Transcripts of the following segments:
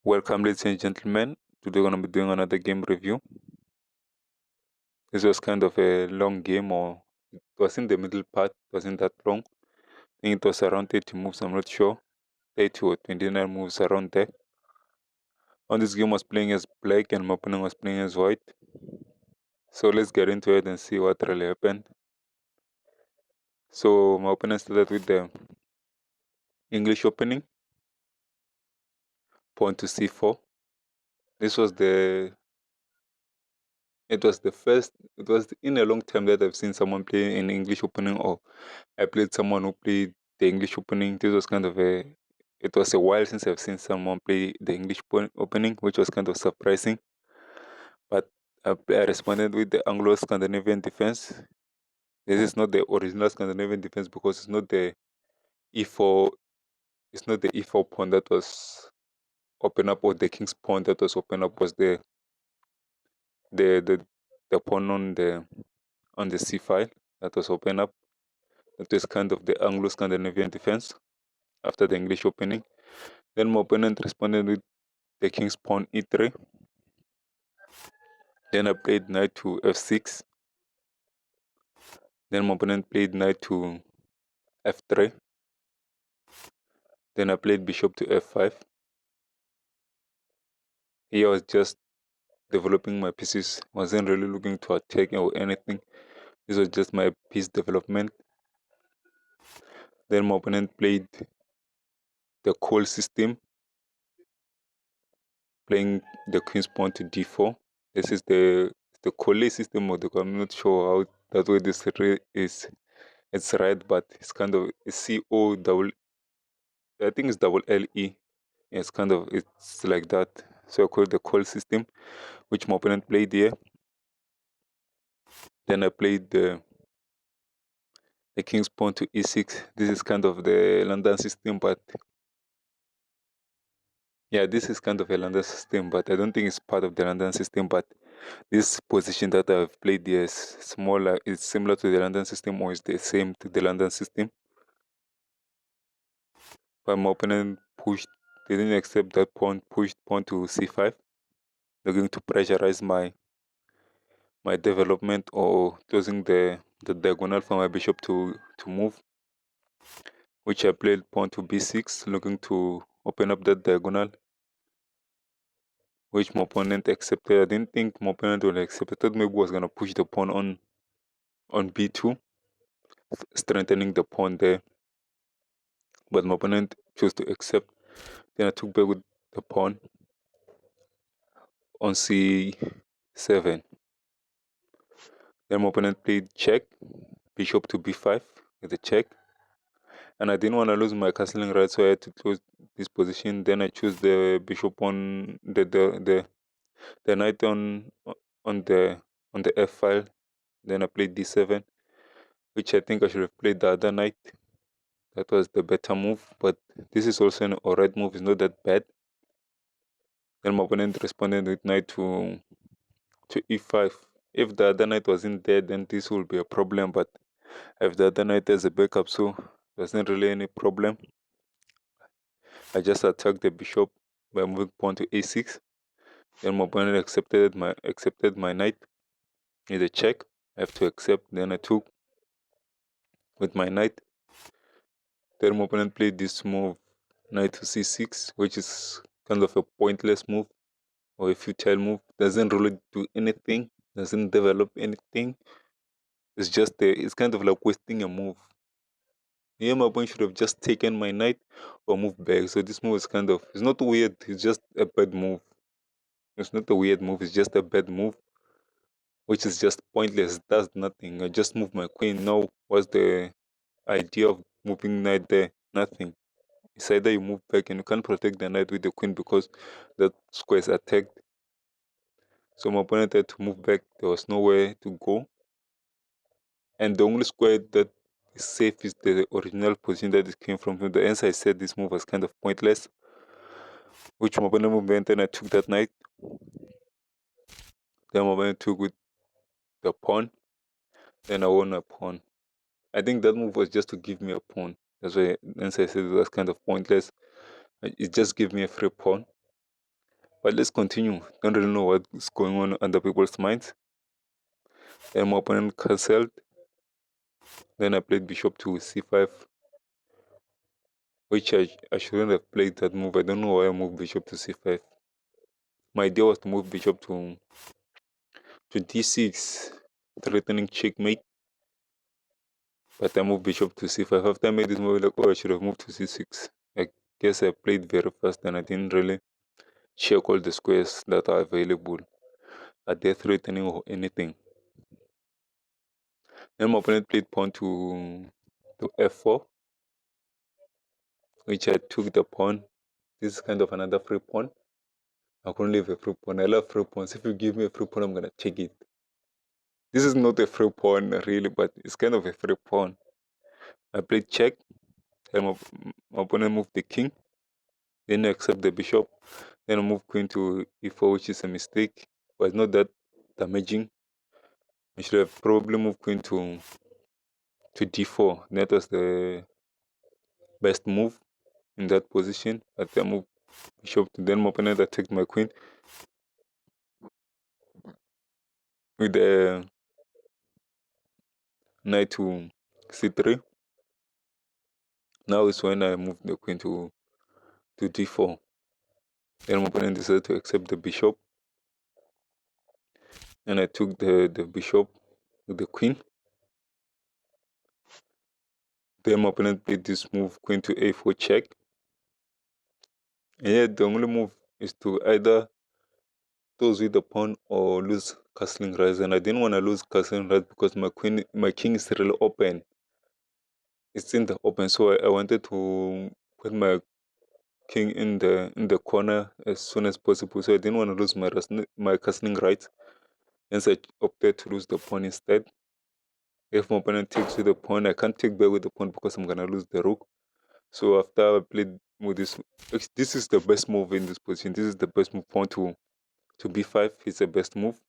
Welcome, ladies and gentlemen. Today we're going to be doing another game review. This was kind of a long game, or it was in the middle part. It wasn't that long. I think it was around 30 moves, I'm not sure. 30 or 29 moves around there. On this game was playing as black and my opponent was playing as white. So let's get into it and see what really happened. So my opponent started with the English opening. Pawn to c4. This was it was in a long time that I've seen someone play an English opening, or I played someone who played the English opening. This was it was a while since I've seen someone play the English opening, which was kind of surprising. But I responded with the Anglo-Scandinavian defense. This is not the original Scandinavian defense because e4, it's not the e4 pawn that was open up, or the king's pawn that was open up was the the, the pawn on the c file that was open up. That is kind of the Anglo-Scandinavian defense after the English opening. Then my opponent responded with the king's pawn e3. Then I played knight to f6. Then my opponent played knight to f3. Then I played bishop to f5. Here I was just developing my pieces. Wasn't really looking to attack or anything. This was just my piece development. Then my opponent played the call system, playing the queen's pawn to d4. This is the call system, or I'm not sure how that way this is. It's right, but it's kind of CO double. I think it's double LE. It's like that. So I call it the call system, which my opponent played here. Then I played the king's pawn to e6. This is kind of the London system, but yeah, this is kind of a London system, but I don't think it's part of the London system. But this position that I've played here is smaller. It's similar to the London system, or it's the same to the London system. But my opponent didn't accept that pawn, pushed pawn to c5. They're going to pressurize my development, or closing the diagonal for my bishop to move, which I played pawn to b6, looking to open up that diagonal, which my opponent accepted. I didn't think my opponent would accept. I thought maybe was going to push the pawn on b2, strengthening the pawn there, but my opponent chose to accept. Then I took back with the pawn on c7. Then my opponent played check, bishop to b5 with a check. And I didn't want to lose my castling right, so I had to close this position. Then I chose the bishop on the knight on the f file. Then I played d7, which I think I should have played the other knight. That was the better move, but this is also an alright move. It's not that bad. Then my opponent responded with knight to e5. If the other knight wasn't there, then this will be a problem. But if the other knight has a backup, so there's not really any problem. I just attacked the bishop by moving pawn to a6. Then my opponent accepted my knight with a check. I have to accept. Then I took with my knight. Then my opponent played this move, knight to c6, which is kind of a pointless move, or a futile move. Doesn't really do anything. Doesn't develop anything. It's kind of like wasting a move. Here my opponent should have just taken my knight or moved back. So this move is it's not weird. It's just a bad move. It's not a weird move. It's just a bad move, which is just pointless. It does nothing. I just move my queen. Now, what's the idea of moving knight there? Nothing. It's either you move back, and you can't protect the knight with the queen because that square is attacked. So my opponent had to move back. There was nowhere to go. And the only square that is safe is the original position that it came from. So the answer I said this move was kind of pointless, which my opponent moved, and I took that knight. Then my opponent took with the pawn. Then I won a pawn. I think that move was just to give me a pawn. That's why, hence I said it was kind of pointless. It just gave me a free pawn. But let's continue. Don't really know what's going on under people's minds. Then my opponent castled. Then I played bishop to c5, which I shouldn't have played that move. I don't know why I moved bishop to c5. My idea was to move bishop to d6, threatening checkmate. But I moved bishop to c5. After I made this move, like, oh, I should have moved to c6. I guess I played very fast and I didn't really check all the squares that are available. Are they threatening or anything? Then my opponent played pawn to f4, which I took the pawn. This is kind of another free pawn. I couldn't leave a free pawn. I love free pawns. If you give me a free pawn, I'm gonna take it. This is not a free pawn really, but it's kind of a free pawn. I played check, and my opponent moved the king. Then I accept the bishop. Then I move queen to e4, which is a mistake, but it's not that damaging. I should have probably moved queen to d4. That was the best move in that position. But I moved bishop to, then my opponent attacked my queen with the knight to c3. Now is when I move the queen to d4. Then my opponent decided to accept the bishop, and I took the bishop with the queen. Then my opponent played this move, queen to a4 check. And yet the only move is to either toss with the pawn or lose castling rights. And I didn't want to lose castling rights because my king is really open. It's in the open, so I wanted to put my king in the corner as soon as possible. So I didn't want to lose my castling rights. Hence I opted to lose the pawn instead. If my opponent takes with the pawn, I can't take back with the pawn because I'm gonna lose the rook. So after I played with this is the best move in this position. This is the best move. Pawn to b5 is the best move.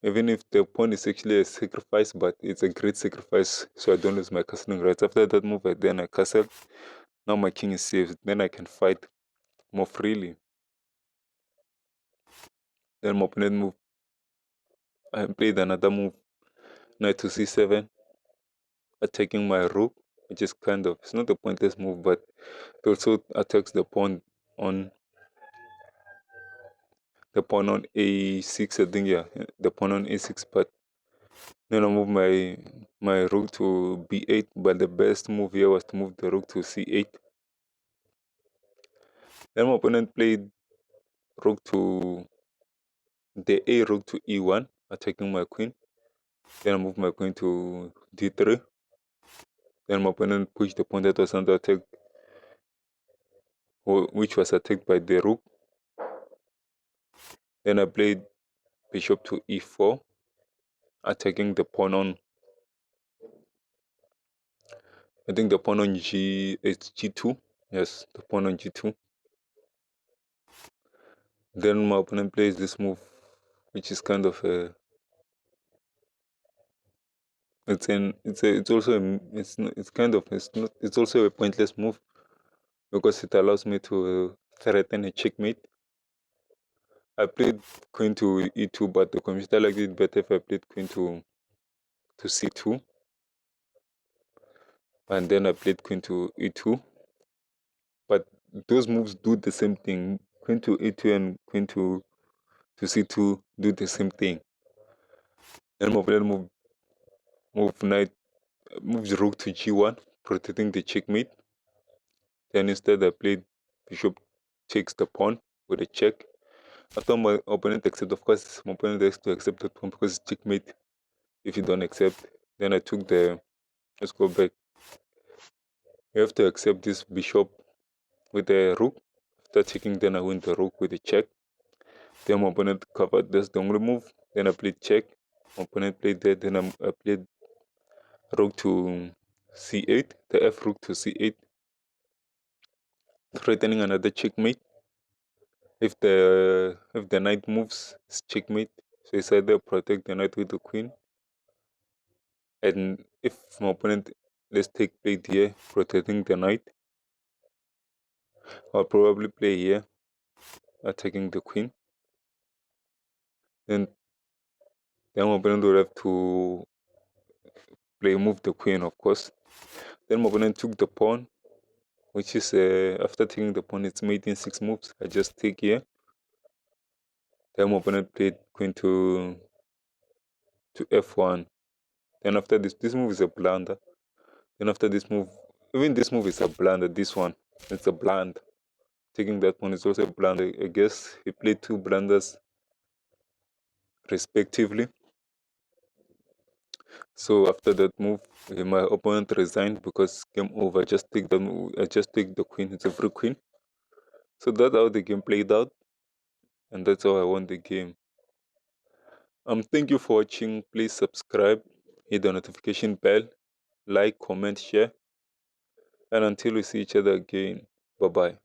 Even if the pawn is actually a sacrifice, but it's a great sacrifice, so I don't lose my castling rights. After that move, then I castle. Now my king is safe. Then I can fight more freely. Then my opponent move. I played another move, knight to c7, attacking my rook, which is kind of, it's not a pointless move, but it also attacks the pawn on a6. I think, yeah, the pawn on a6. But then I move my rook to b8. But the best move here was to move the rook to c8. Then my opponent played rook to the a rook to e1, attacking my queen. Then I move my queen to d3. Then my opponent pushed the pawn that was under attack, which was attacked by the rook. Then I played bishop to e4, attacking the pawn on, I think the pawn on g2. Yes, the pawn on g2. Then my opponent plays this move, which is kind of a, it's also it's kind of it's also a pointless move because it allows me to threaten a checkmate. I played queen to e2, but the computer liked it better if I played queen to c2. And then I played queen to e2. But those moves do the same thing. Queen to e2 and queen to c2 do the same thing. Then my opponent moves rook to g1, protecting the checkmate. Then instead I played bishop takes the pawn with a check. After my opponent accepts, of course, my opponent has to accept the pawn because it's checkmate. If you don't accept, then I took let's go back. You have to accept this bishop with the rook. After taking, then I win the rook with a check. Then my opponent covered, that's the only move. Then I played check. My opponent played that, then I played rook to c8, the f rook to c8, threatening another checkmate. If the knight moves, it's checkmate. So it's either protect the knight with the queen, and if my opponent, let's take played here, protecting the knight, I'll probably play here. attacking the queen. Then my opponent would have to move the queen, of course. Then my opponent took the pawn, which is after taking the pawn, it's made in 6 moves. I just take here. Then my opponent played queen to f1. Then after this move is a blunder. Then after this move, even this move is a blunder. This one, it's a blunder. Taking that pawn is also a blunder. I guess he played 2 blunders respectively. So after that move, my opponent resigned because game over. I just take the queen. It's a free queen. So that's how the game played out, and that's how I won the game. Thank you for watching. Please subscribe, hit the notification bell, like, comment, share, and until we see each other again, bye bye.